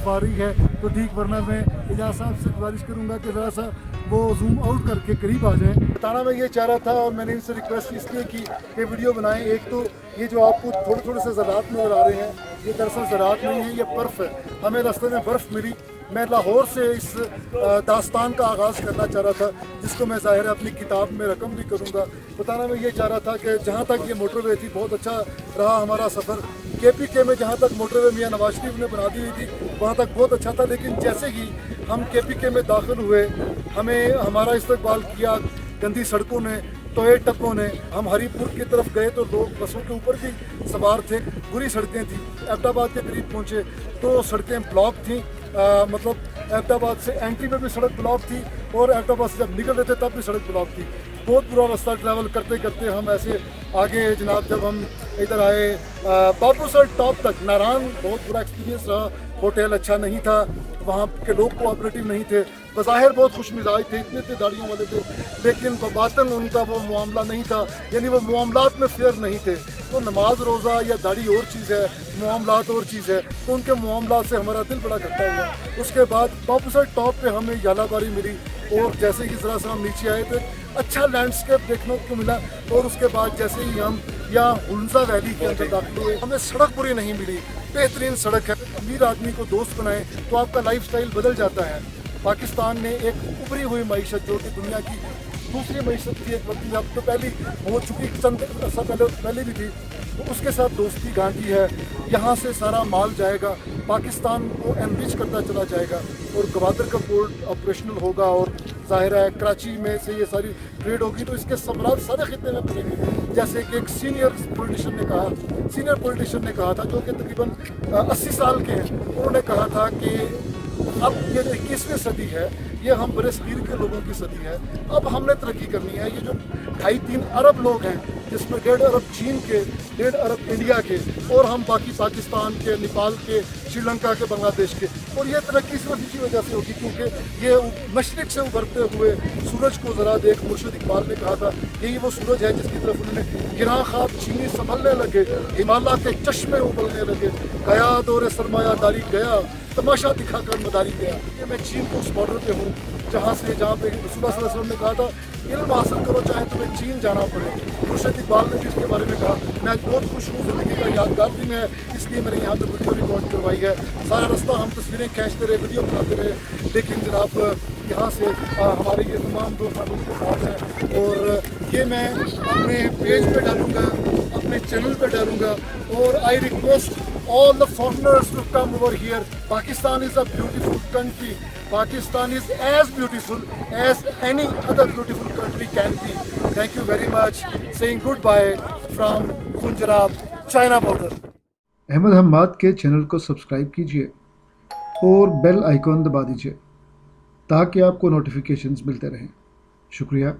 साफ आ रही है तो ठीक, वरना मैं एजाज साहब से गुजारिश करूँगा कि ज़रा सा वो जूम आउट करके करीब आ जाएं। बताना मैं ये चाह रहा था और मैंने इनसे रिक्वेस्ट इसलिए की कि वीडियो बनाएं। एक तो ये जो आपको थोड़े थोड़े से ज़रात नज़र आ रहे हैं, ये दरअसल ज़रात नहीं है, ये बर्फ़ है। हमें रास्ते में बर्फ़ मिली। मैं लाहौर से इस दास्तान का आगाज़ करना चाह रहा था, जिसको मैं ज़ाहिर है अपनी किताब में रकम भी करूँगा। बताना मैं ये चाह रहा था कि जहाँ तक ये मोटरवे थी बहुत अच्छा रहा हमारा सफ़र। KPK में जहाँ तक मोटरवे मियाँ नवाज शरीफ ने बना दी हुई थी वहाँ तक बहुत अच्छा था, लेकिन जैसे ही हम KPK में दाखिल हुए हमें हमारा इस्तकबाल किया गंदी सड़कों ने, टोए टप्पों ने। हम हरीपुर की तरफ गए तो लोग बसों के ऊपर भी सवार थे, बुरी सड़कें थी। एबटाबाद के करीब पहुँचे तो सड़कें ब्लॉक थीं, मतलब एबटाबाद से एंट्री में भी सड़क ब्लॉक थी और एबटाबाद से जब निकल रहे थे तब भी सड़क ब्लॉक थी। बहुत बुरा रास्ता ट्रैवल करते करते हम ऐसे आगे जनाब जब हम इधर आए बाबूसर टॉप तक, नारायण बहुत बुरा एक्सपीरियंस रहा। होटल अच्छा नहीं था, वहाँ के लोग कोऑपरेटिव नहीं थे। बज़ाहिर बहुत खुश मिजाज थे, इतने इतने दाढ़ियों वाले थे, लेकिन बातन उनका वो मामला नहीं था, यानी वो मामलात में फेयर नहीं थे। तो नमाज रोज़ा या दाढ़ी और चीज़ है, मामलात और चीज़ है, तो उनके मामलात से हमारा दिल बड़ा घटा हुआ। उसके बाद बाबूसर टॉप पे हमें यालाबारी मिली और जैसे ही ज़रा सा हम नीचे आए तो अच्छा लैंडस्केप देखने को मिला। और उसके बाद जैसे ही हम यहाँ हुल्जा वैली के अंदर दाखिल हुए हमें सड़क बुरी नहीं मिली, बेहतरीन सड़क है। अमीर आदमी को दोस्त बनाए तो आपका लाइफस्टाइल बदल जाता है। पाकिस्तान ने एक उभरी हुई मईशत जो कि दुनिया की दूसरी मईशत थी एक वक्त में, अब तो पहली हो चुकी, चंद अर्सा पहले भी थी, तो उसके साथ दोस्ती गांठी है। यहाँ से सारा माल जाएगा, पाकिस्तान को एनरिच करता चला जाएगा और गवादर का पोर्ट ऑपरेशनल होगा और ज़ाहिर है कराची में से ये सारी ट्रेड होगी तो इसके समरात सारे खिते में पड़ेंगे। जैसे कि एक सीनियर पॉलिटिशियन ने कहा था जो कि तकरीबन 80 साल के हैं, उन्होंने कहा था कि अब ये 21वीं सदी है, ये हम बरसगीर के लोगों की सदी है, अब हमने तरक्की करनी है। ये जो 2.5-3 अरब लोग हैं, जिसमें 1.5 अरब चीन के, 1.5 अरब इंडिया के और हम बाकी पाकिस्तान के, नेपाल के, श्रीलंका के, बांग्लादेश के, और ये तरक्की सिर्फ इसी वजह से होगी क्योंकि ये मशरिक से उभरते हुए सूरज को ज़रा देख। मुर्शिद इकबाल ने कहा था यही वो सूरज है जिसकी तरफ उन्होंने गिरा ख्वाब चीनी संभलने लगे, हिमालय के चश्मे उबलने लगे, गया दौरे सरमायादारी गया, तमाशा दिखाकर मदारी गया। ये मैं चीन के उस बॉर्डर पे हूँ जहाँ पे रसूलुल्लाह सल्लल्लाहु अलैहि वसल्लम ने कहा था इल्म हासिल करो चाहे तुम्हें चीन जाना पड़े। मुर्शिद इकबाल ने भी इसके बारे में कहा। मैं आज बहुत खुश हूँ, ज़िंदगी का यादगार दिन है, इसलिए मैंने यहाँ पे वीडियो रिकॉर्ड करवाई है। सारा रास्ता हम तस्वीरें खींचते रहे, वीडियो बनाते रहे, लेकिन जनाब यहाँ से हमारे ये तमाम दोस्त के साथ हैं और ये मैं अपने पेज पे डालूँगा, अपने चैनल पे डालूँगा और I request all the foreigners to come over here. Pakistan is a beautiful country. Pakistan is as beautiful as any other beautiful country can be. Thank you very much. Saying goodbye from Punjab, China border. Ahmad Hammad के channel को subscribe कीजिए और bell icon दबा दीजिए ताकि आपको notifications मिलते रहें। शुक्रिया।